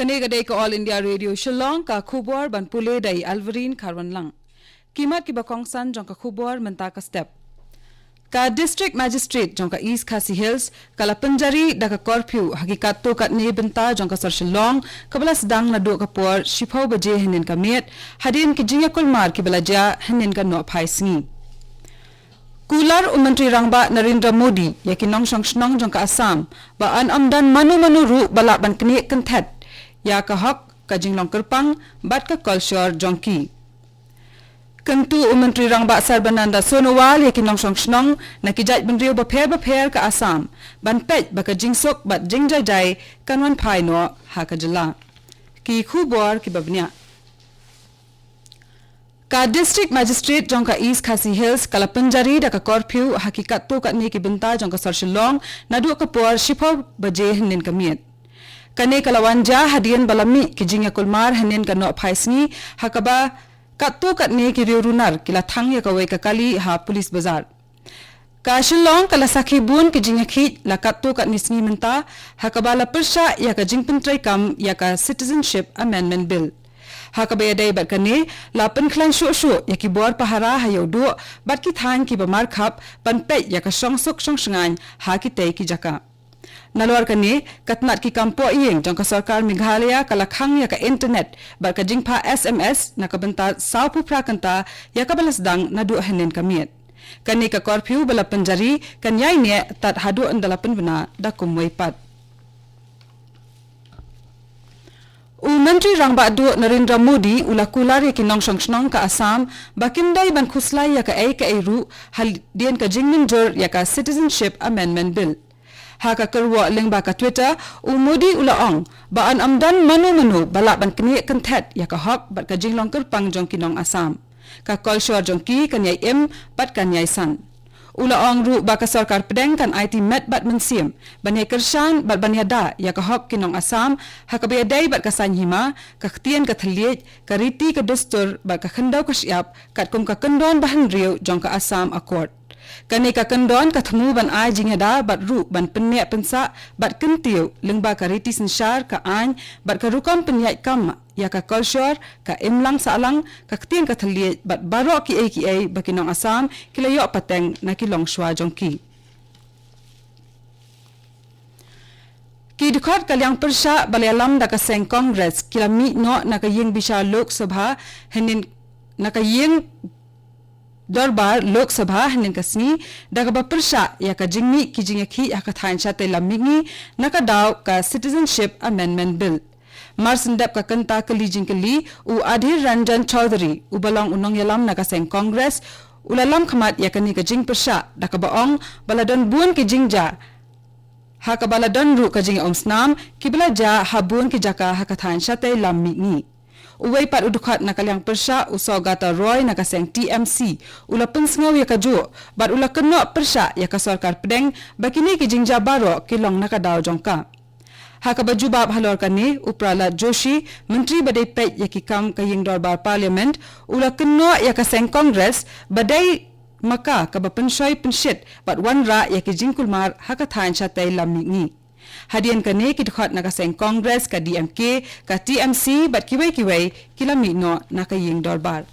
Kane ka All India Radio Shillong ka khubor ban pule dai Alvarin Kharwan lang. Kimat ki bakong san jong ka khubor menta ka step. Ka District Magistrate jong ka East Khasi Hills kala penjari da ka curfew hakikat to kat ne benta jong ka Sar Shillong kabalas dang na do ka por shipau baje hinin ka met hadin ki jinga kulmar ki balaja hinin ka no phai sngi. Kular Menteri Rangba Narendra Modi yakin nong shong shnong jong ka Assam ba an amdan manu ru balak ban kne kentet ya ka hak ka jinglong kerpang bat ka culture jongki kentu Menteri Rangba Sarbananda Sonowal yakin nong shong shnong nakijat bengriu ba pher ka Assam ban pej ba ka jingsok bat jingjai kanwan phai no ha ka jala ki khubor ki babnya ka District Magistrate jong ka East Khasi Hills kala penjari da ka curfew hakikat to kat ni ki benta jong ka Sar Shillong nadu ka por shipau baje hinin kamiet kane kalawanja hadian balami ki jinga kulmar hanin ka no phaisni hakaba katto katne ki runar kila thang ya kawai ka kali ha police bazar ka Shillong kala sakhi bun ki jinga khit la katto katni sni menta hakaba la persha ya ka jingpin trai kam ya ka Citizenship Amendment Bill hakaba ya dai bat kane la pen khlan shu ya ki bor pahara hayo do bat ki thang ki bamar khap pan pe ya ka songsok songsngan ha ki tei ki jaka nalwar kane katnat ki kampo iyeng jong ka sarkar Meghalaya kala khang ya ka internet bar ka jingpha SMS na ka benta saupu prakanta ya ka balasdang nadu hanen kamiet kane ka curfew bala penjari kan yai ne tat hadu andala penbena da kumwai pat Menteri Rangba do Narendra Modi ula kular yakin nong shong shnong ka Assam bakimdai ban khuslai ya ka ru hal dien ka jingmin jor ya ka Citizenship Amendment Bill haka kerwa lengba ka Twitter Modi ula ong ba an amdan manu balak ban kene kentet ya ka hak bat ka jinglong kerpang jong kinong Assam ka culture jong ki kan yai bat kan yai san ula ong ru ba ka sarkar pedeng kan IT met bat mensim ban yai kershan bat ban yada ya ka hak kinong Assam haka be dai bat ka sanhima ka ktien ka thliet ka riti ka dustur ba ka khandau ka syap kat kum ka kendon bahan riu jong ka Assam Accord kane ka kendon ka thmu ban ai jingada bat ru ban penne pensa bat kentiu lengba ka riti sensyar ka an bat ka rukam penyai kam ya ka culture ka imlang salang ka ktien ka thliet bat barok ki ai bakinong Assam kilayo pateng na kilong shwa jongki ki dikhat kalyang persha balayalam da ka seng congress kilami no na ka yeng bisha lok sabha henin na ka yeng Dorbar Lok Sabha hanin kasni daga bapersha ya ka jingmi ki jinga khi ya ka thain cha te lamigi naka daw ka Citizenship Amendment Bill marsindap ka kanta kali jingkali u Adhir Ranjan Chaudhary u balong unong yalam naka seng Congress ulalam khamat ya kani ka jing persha daga baong baladon bun ki jingja ha ka baladon ru ka jing omsnam ki balaja habun ki jaka ha ka thain cha te lamigi uway pat udukhat na kalyang persha usogata Roy na kaseng TMC ula pensngaw ya kajo bat ula kenno persha ya ka sarkar pedeng bakini ki jingja baro kilong nakadaw jongka hakabaju bab halor kani uprala Joshi menteri badai pet ya ki kam kaying dorbar parliament ula kenno ya kaseng congress badai maka ka bapensoy penshit bat wanra ya ki jingkulmar hakathan chatai lamni hadian kane ki dikhat na kaseng congress ka DMK ka TMC bat kiwai kilami no na kaying dorbar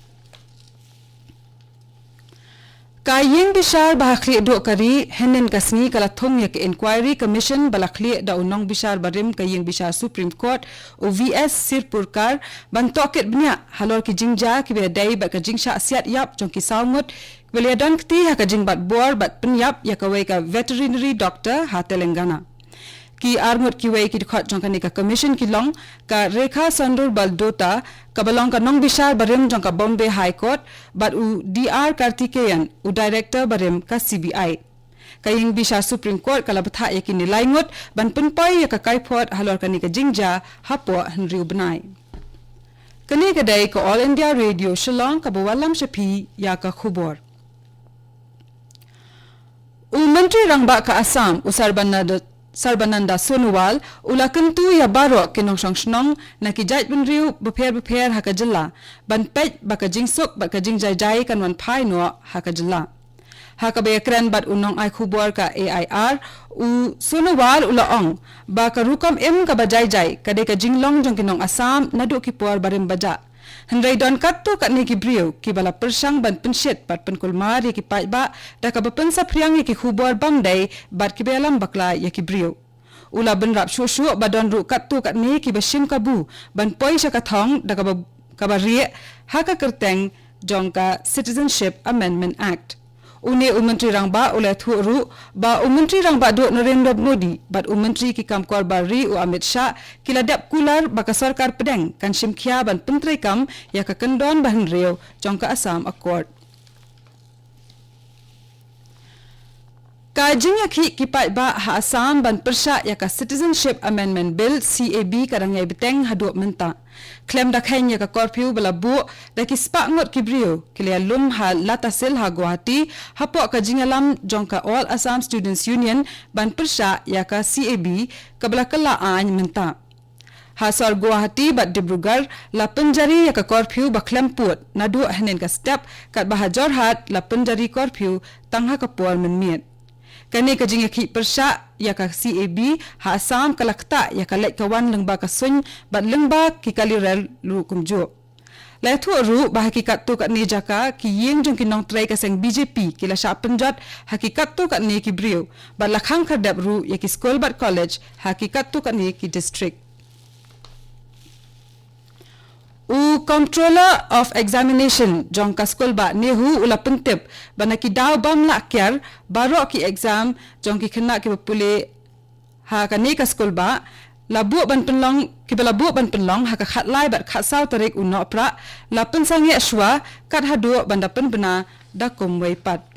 kaying bishar bahakli do kari henen kasni kala thong yak inquiry commission balakli da unong bishar barim kaying bishar Supreme Court o VS Sirpurkar ban toket bnya halor ki jingja ki be dai ba ka jingsha asiat yap jong ki saungut bele don kti ha ka jing bat bor bat penyap yakawai ka veterinary doctor ha Telangana ki armut ki wei ki dikhat jong ka commission ki long ka Rekha Sandur Baldota ka balong ka nong bishar barim jong ka Bombay High Court but u DR Kartikeyan u director barim ka CBI kaying bishar Supreme Court kala batha yakin nilai ngot ban punpai ya ka kaipot halor ka jingja hapo Henry Ubnai kani kadai ka All India Radio Shillong ka bawalam shapi ya ka khubor Menteri Rangba ka Assam Sarbananda Sarbananda Sonowal ula kentu ya barok kinong shnong na kijait benriu beper haka jela ban pej baka jingsuk baka jingjai kan wan pai no haka jela haka be kren bat unong ai khubor ka AIR u Sonowal ula ong baka rukam ka bajai kade ka jinglong jong kinong Assam nadu ki por barim baja Hendrai don kattu kat ni kibriu ki bala persang ban pensyet bat penkulmar ya ki paitba da ka bepensa priang ya ki khubor bamdai bat ki belam bakla ya ki briu ula benrap shushu badon ru kattu kat ni ki bashim kabu ban poi shakathong da ka barie haka kerteng jongka Citizenship Amendment Act Une Menteri Rangba oleh Thuru ba Menteri Rangba do Narendra Modi bat Menteri ki kam kor bari u Amit Shah kiladap kular baka sarkar pedeng kan simkhia ban pentrai kam ya ka kendon bahan reu jongka Assam Accord Kajing ya ki pai ba ha Assam ban persha ya ka Citizenship Amendment Bill CAB kadang yai beteng hadu menta klem dak hen ya ka korpiu bala bu da ki spa ngot ki brio kilia lum ha latasil ha Guwahati hapo ka jingalam jongka All Assam Students Union ban persha ya ka CAB kabla kala an menta Hasar Guwahati bat Dibrugarh la penjari ya ka korpiu ba klem put nadu henen ka step kat Bahajorhat la penjari korpiu tangha ka por menmiet Kani ka jinga ki persha ya ka CAB ha Assam kalakta ya ka lek kawan lengba ka sun bat lengba ki kalirel lu kumjo lai thu ru ba hakikat tu kat ni jaka ki yeng jong kinong trai ka seng BJP kila sha penjat hakikat tu kat ni ki briu bat lakhang khadap ru ya ki school bat college hakikat tu kat ni ki district U Controller of Examination jong ka school ba nehu ula pentip bana ki daw bam la kyar baro ki exam jong ki khna ki pule ha ka ne ka school ba labu ban penlong ki bala bu ban penlong ha ka khat lai bat khat saw tarik uno pra la pensangi aswa kat hadu banda pen bena da kom wei pat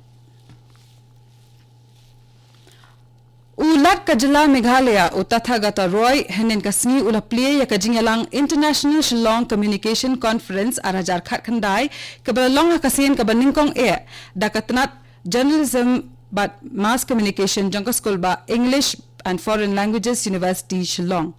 Ulat ka jila Meghalaya Tathagata Roy henen kasni ula play ya ka jingalang International Shillong Communication Conference arajar khat khandai ka balong ka sin ka baningkong da katnat journalism but mass communication jongka school ba English and Foreign Languages University Shillong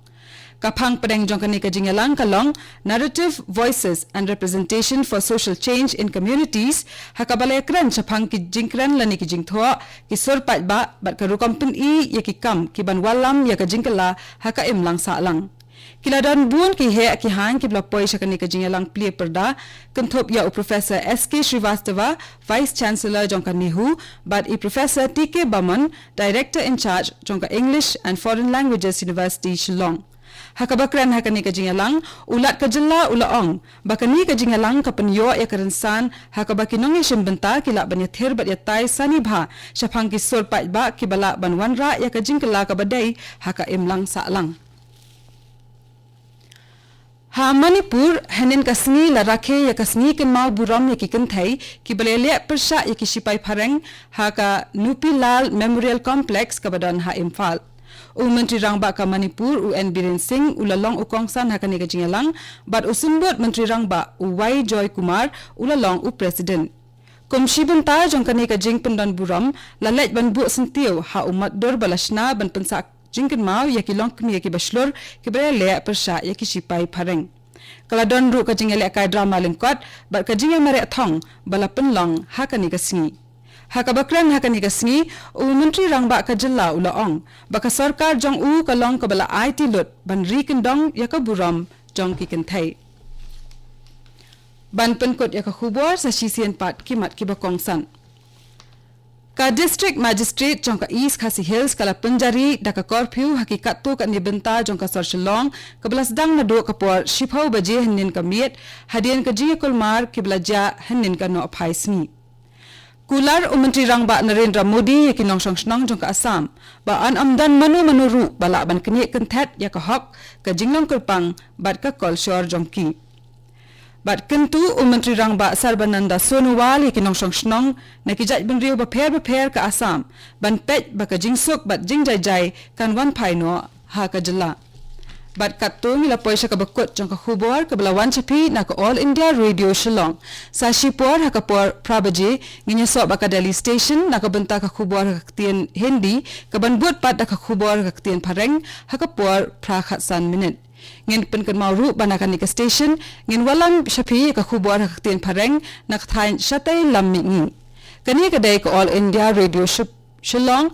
Kaphang pedeng jongkani ka jingalang kalong narrative voices and representation for social change in communities hakabalay kran chaphang ki jingkran lani ki jingthwa ki surpat ba bat ka rukampin ya ki kam ki banwalam ya ka jingkala haka imlang sa lang kiladan bun ki he ki han ki blapoi shakani ka jingalang play perda kanthop ya Professor SK Srivastava Vice Chancellor jongkani hu but Professor TK Baman Director in charge jongka English and Foreign Languages University Shillong Hakabakran hakani ka jingalang ulat ka jilla ulaong bakani ka jingalang kapanyo ya karensan hakabaki nong shimbenta kila banya ther bat ya tai sani bha shapang ki sorpat ba ki bala banwanra ya ka jingkala ka badai haka imlang sa lang Ha Manipur henen kasni la rakhe ya kasni ken mau buram ya ki kenthai ki balele persha ya ki sipai phareng haka Nupilal Memorial Complex ka badan ha Imphal Menteri Rangba ka Manipur UN Biren Singh ulalong ukongsan hakani ka jingalang bat usumbot Menteri Rangba Y Joy Kumar ulalong President Komshi benta jongkani ka jing pendon buram lalet ban bu sentiu ha umat dor balashna ban pensak jingken mau ya ki long kni ya ki baslor ki bele persha ya ki sipai phareng kaladon ru ka jingele ka drama lengkot bat ka jinga mare thong bala penlong hakani ka singi Hakabakran hakani kasni Menteri Rangba ka jilla ulaong baka sarkar jong kalong ka bala IT lut ban rikendong ya ka buram jong ki kenthai ban penkot ya ka khubor sa sisian pat kimat ki bakongsan ka district magistrate jong ka East Khasi Hills kala penjari da ka korphiu hakikat tu ka nibenta jong ka Sorshilong ka belasdang na do ka por shipau baje hanin ka miet hadian ka jiya kulmar ki belaja hanin ka no phaisni Kular Menteri Rangba Narendra Modi ya kinong shnong jong ka Assam ba an amdan manu ru bala ban kni kenthet ya ka hok ka jinglong kurpang bat ka kolshor jong ki bat kentu Menteri Rangba Sarbananda Sonowal ya kinong shnong na kijat bengriu ba pher ka Assam ban pet ba ka jingsuk bat jingjai kan wan phaino ha ka jilla Bat katung ila poisa ka bakut jong ka khubor ka belawan chapi na ka All India Radio Shillong. Sa shipor ha ka por Prabaji nginya so ba ka Delhi Station na ka benta ka khubor ka tien Hindi ka banbut pat ka khubor ka tien Pareng ha ka por prakhat san minute. Ngin pen kan mauru banakan ni ka station ngin walang chapi ka khubor ka tien Pareng na ka thain shatay lammi ngi. Kani ka dai ka All India Radio Shillong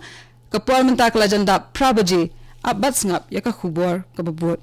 ka por menta ka lajanda Prabaji Abat ngap ya ka khubor ka babut.